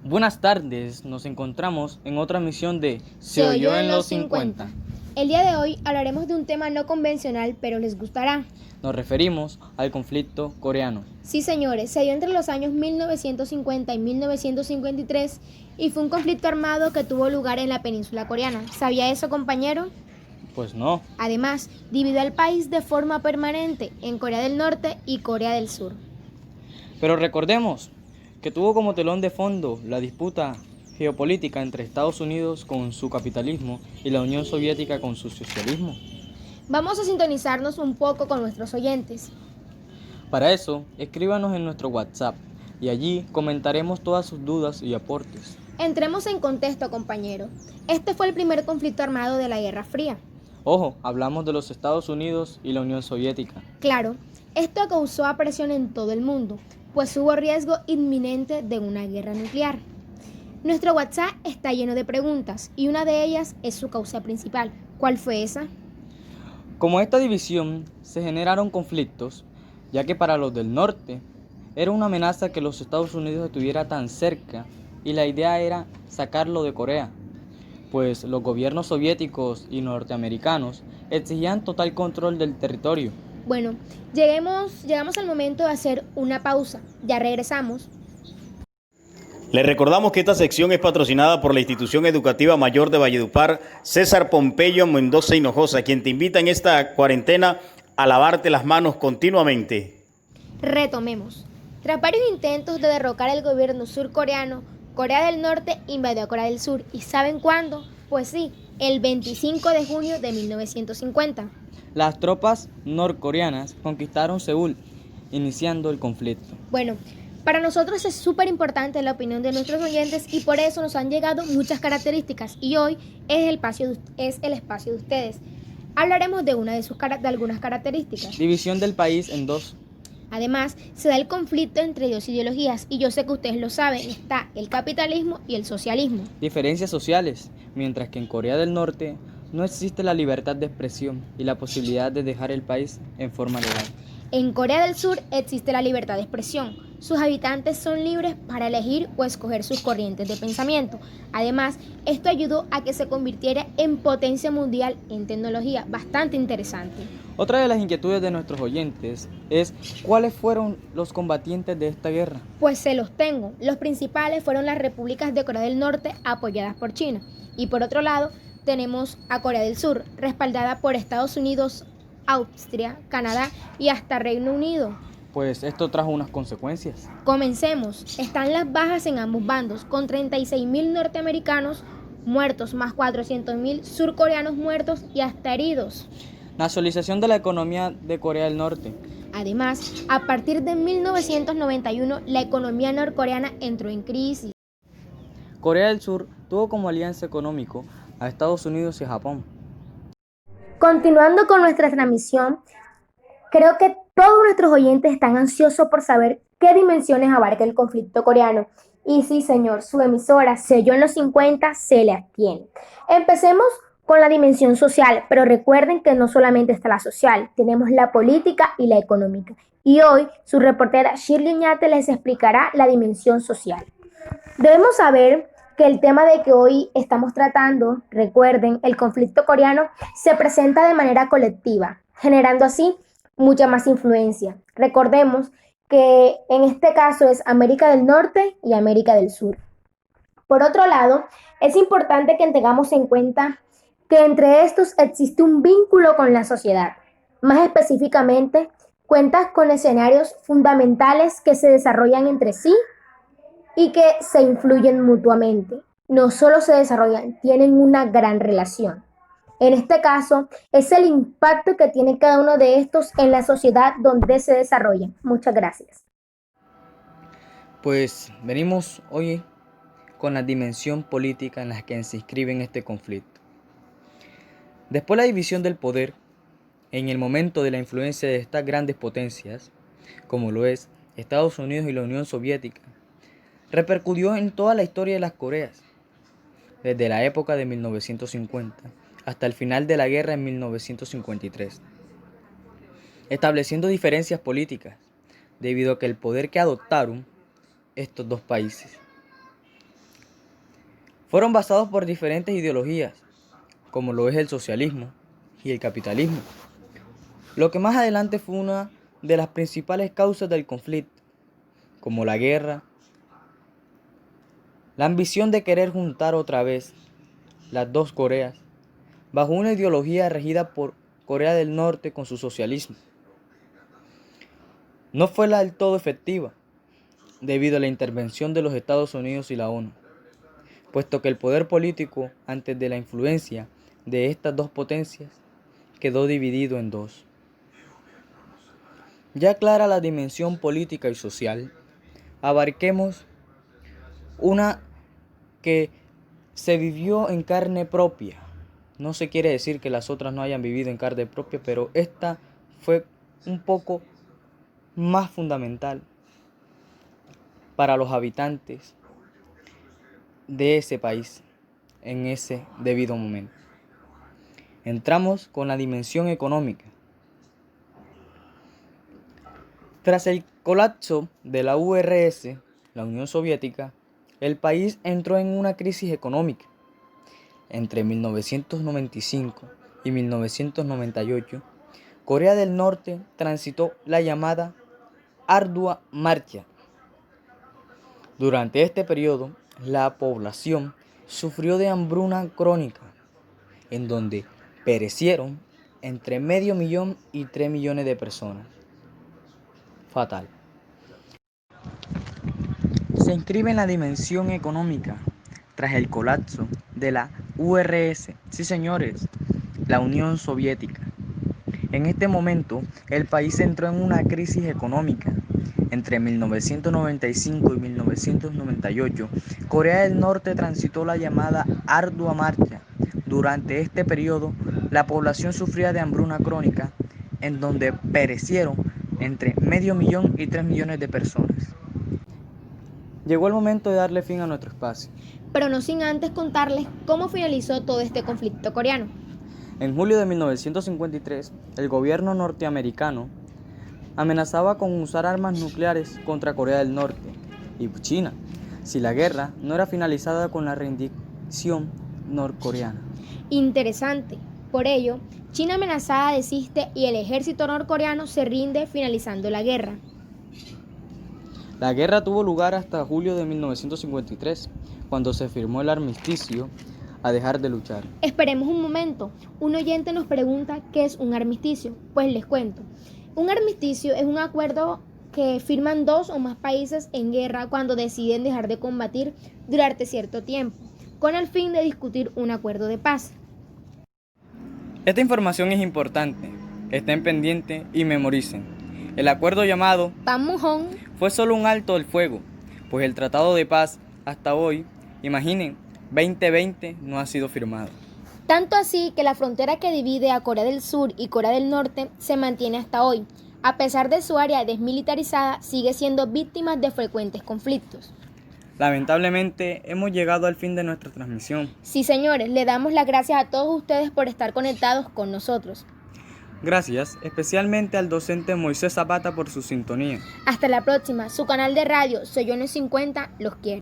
Buenas tardes, nos encontramos en otra emisión de Se oyó en los 50. El día de hoy hablaremos de un tema no convencional, pero les gustará. Nos referimos al conflicto coreano. Sí, señores, se dio entre los años 1950 y 1953 y fue un conflicto armado que tuvo lugar en la península coreana. ¿Sabía eso, compañero? Pues no, Además, dividió al país de forma permanente en Corea del Norte y Corea del Sur. pero recordemos que tuvo como telón de fondo la disputa geopolítica entre Estados Unidos con su capitalismo y la Unión Soviética con su socialismo. Vamos a sintonizarnos un poco con nuestros oyentes. Para eso, escríbanos en nuestro WhatsApp y allí comentaremos todas sus dudas y aportes. Entremos en contexto, compañero. Este fue el primer conflicto armado de la Guerra Fría. Ojo, hablamos de los Estados Unidos y la Unión Soviética. Claro, esto causó presión en todo el mundo, pues hubo riesgo inminente de una guerra nuclear. Nuestro WhatsApp está lleno de preguntas y una de ellas es su causa principal. ¿Cuál fue esa? Como esta división se generaron conflictos, ya que para los del norte era una amenaza que los Estados Unidos estuviera tan cerca y la idea era sacarlo de Corea, pues los gobiernos soviéticos y norteamericanos exigían total control del territorio. Bueno, llegamos al momento de hacer una pausa. Ya regresamos. Les recordamos que esta sección es patrocinada por la Institución Educativa Mayor de Valledupar, César Pompeyo Mendoza Hinojosa, quien te invita en esta cuarentena a lavarte las manos continuamente. Retomemos. Tras varios intentos de derrocar el gobierno surcoreano, Corea del Norte invadió a Corea del Sur. ¿Y saben cuándo? Pues sí, el 25 de junio de 1950. Las tropas norcoreanas conquistaron Seúl, iniciando el conflicto. Bueno, para nosotros es súper importante la opinión de nuestros oyentes y por eso nos han llegado muchas características y hoy es el espacio de ustedes. Hablaremos de algunas características. División del país en dos. Además, se da el conflicto entre dos ideologías y yo sé que ustedes lo saben, está el capitalismo y el socialismo. Diferencias sociales, mientras que en Corea del Norte no existe la libertad de expresión y la posibilidad de dejar el país en forma legal. En Corea del Sur existe la libertad de expresión. Sus habitantes son libres para elegir o escoger sus corrientes de pensamiento. Además, esto ayudó a que se convirtiera en potencia mundial en tecnología, bastante interesante. Otra de las inquietudes de nuestros oyentes es ¿cuáles fueron los combatientes de esta guerra? Pues se los tengo. Los principales fueron las repúblicas de Corea del Norte apoyadas por China. Y por otro lado, tenemos a Corea del Sur, respaldada por Estados Unidos, Austria, Canadá y hasta Reino Unido. Pues esto trajo unas consecuencias. Comencemos. Están las bajas en ambos bandos, con 36.000 norteamericanos muertos, más 400.000 surcoreanos muertos y hasta heridos. Nacionalización de la economía de Corea del Norte. Además, a partir de 1991, la economía norcoreana entró en crisis. Corea del Sur tuvo como alianza económico a Estados Unidos y a Japón. Continuando con nuestra transmisión, creo que todos nuestros oyentes están ansiosos por saber qué dimensiones abarca el conflicto coreano. Y sí, señor, su emisora Se oyó en los 50 se le atiene. Empecemos con la dimensión social, pero recuerden que no solamente está la social, tenemos la política y la económica. Y hoy su reportera Shirley Ñate les explicará la dimensión social. Debemos saber que el tema de que hoy estamos tratando, recuerden, el conflicto coreano, se presenta de manera colectiva, generando así mucha más influencia. Recordemos que en este caso es América del Norte y América del Sur. Por otro lado, es importante que tengamos en cuenta que entre estos existe un vínculo con la sociedad. Más específicamente, cuenta con escenarios fundamentales que se desarrollan entre sí y que se influyen mutuamente. No solo se desarrollan, tienen una gran relación. En este caso, es el impacto que tiene cada uno de estos en la sociedad donde se desarrollan. Muchas gracias. Pues venimos hoy con la dimensión política en la que se inscribe en este conflicto. Después de la división del poder, en el momento de la influencia de estas grandes potencias, como lo es Estados Unidos y la Unión Soviética, repercutió en toda la historia de las Coreas, desde la época de 1950 hasta el final de la guerra en 1953, estableciendo diferencias políticas debido a que el poder que adoptaron estos dos países. fueron basados por diferentes ideologías, como lo es el socialismo y el capitalismo, lo que más adelante fue una de las principales causas del conflicto, como la guerra, la ambición de querer juntar otra vez las dos Coreas, bajo una ideología regida por Corea del Norte con su socialismo. No fue del todo efectiva, debido a la intervención de los Estados Unidos y la ONU, puesto que el poder político, antes de la influencia de estas dos potencias, quedó dividido en dos. Ya clara la dimensión política y social, abarquemos una que se vivió en carne propia. No se quiere decir que las otras no hayan vivido en carne propia, pero esta fue un poco más fundamental para los habitantes de ese país en ese debido momento. Entramos con la dimensión económica. Tras el colapso de la URSS, la Unión Soviética, el país entró en una crisis económica. Entre 1995 y 1998, Corea del Norte transitó la llamada ardua marcha. Durante este periodo, la población sufrió de hambruna crónica, en donde perecieron entre 500.000 y 3 millones de personas. Fatal. Se inscribe en la dimensión económica tras el colapso de la URSS. Sí, señores, la Unión Soviética. En este momento, el país entró en una crisis económica. Entre 1995 y 1998, Corea del Norte transitó la llamada ardua marcha. Durante este periodo, la población sufría de hambruna crónica, en donde perecieron entre 500.000 y 3 millones de personas. Llegó el momento de darle fin a nuestro espacio. Pero no sin antes contarles cómo finalizó todo este conflicto coreano. En julio de 1953, el gobierno norteamericano amenazaba con usar armas nucleares contra Corea del Norte y China, si la guerra no era finalizada con la rendición norcoreana. Interesante. Por ello, China amenazada desiste y el ejército norcoreano se rinde finalizando la guerra. La guerra tuvo lugar hasta julio de 1953, cuando se firmó el armisticio a dejar de luchar. Esperemos un momento. Un oyente nos pregunta qué es un armisticio. Pues les cuento. Un armisticio es un acuerdo que firman dos o más países en guerra cuando deciden dejar de combatir durante cierto tiempo, con el fin de discutir un acuerdo de paz. Esta información es importante. Estén pendientes y memoricen. El acuerdo llamado Panmunjom fue solo un alto del fuego, pues el tratado de paz hasta hoy, imaginen, 2020 no ha sido firmado. Tanto así que la frontera que divide a Corea del Sur y Corea del Norte se mantiene hasta hoy. A pesar de su área desmilitarizada, sigue siendo víctima de frecuentes conflictos. Lamentablemente, hemos llegado al fin de nuestra transmisión. Sí, señores, le damos las gracias a todos ustedes por estar conectados con nosotros. Gracias, especialmente al docente Moisés Zapata por su sintonía. Hasta la próxima. Su canal de radio, Soy Yo No 50, los quiere.